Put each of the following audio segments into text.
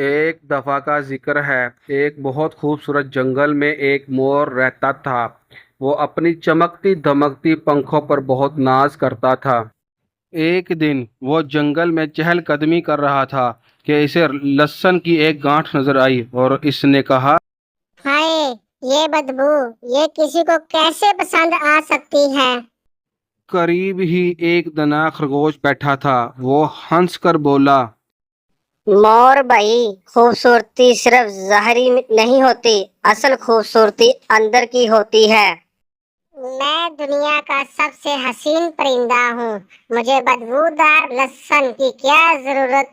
ایک دفعہ کا ذکر ہے، ایک بہت خوبصورت جنگل میں ایک مور رہتا تھا۔ وہ اپنی چمکتی دمکتی پنکھوں پر بہت ناز کرتا تھا۔ ایک دن وہ جنگل میں چہل قدمی کر رہا تھا کہ اسے لہسن کی ایک گانٹھ نظر آئی اور اس نے کہا، ہائے، یہ بدبو، یہ کسی کو کیسے پسند آ سکتی ہے؟ قریب ہی ایک دنا خرگوش بیٹھا تھا۔ وہ ہنس کر بولا، مور بھائی، خوبصورتی صرف ظاہری نہیں ہوتی، اصل خوبصورتی اندر کی ہوتی ہے۔ میں دنیا کا سب سے حسین پرندہ ہوں، مجھے بدبودار لہسن کی کیا ضرورت؟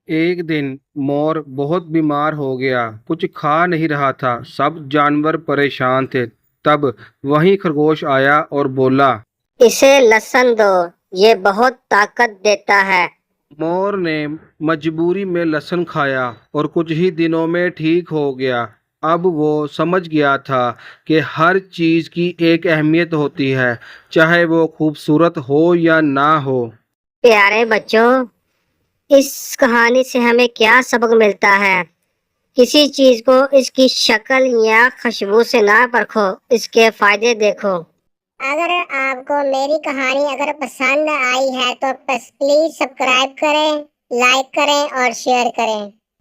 ایک دن مور بہت بیمار ہو گیا، کچھ کھا نہیں رہا تھا، سب جانور پریشان تھے۔ تب وہیں خرگوش آیا اور بولا، اسے لہسن دو، یہ بہت طاقت دیتا ہے۔ مور نے مجبوری میں لہسن کھایا اور کچھ ہی دنوں میں ٹھیک ہو گیا۔ اب وہ سمجھ گیا تھا کہ ہر چیز کی ایک اہمیت ہوتی ہے، چاہے وہ خوبصورت ہو یا نہ ہو۔ پیارے بچوں، اس کہانی سے ہمیں کیا سبق ملتا ہے؟ کسی چیز کو اس کی شکل یا خوشبو سے نہ پرکھو، اس کے فائدے دیکھو۔ اگر آپ کو میری کہانی پسند آئی ہے تو پلیز سبسکرائب کریں، لائک کریں اور شیئر کریں۔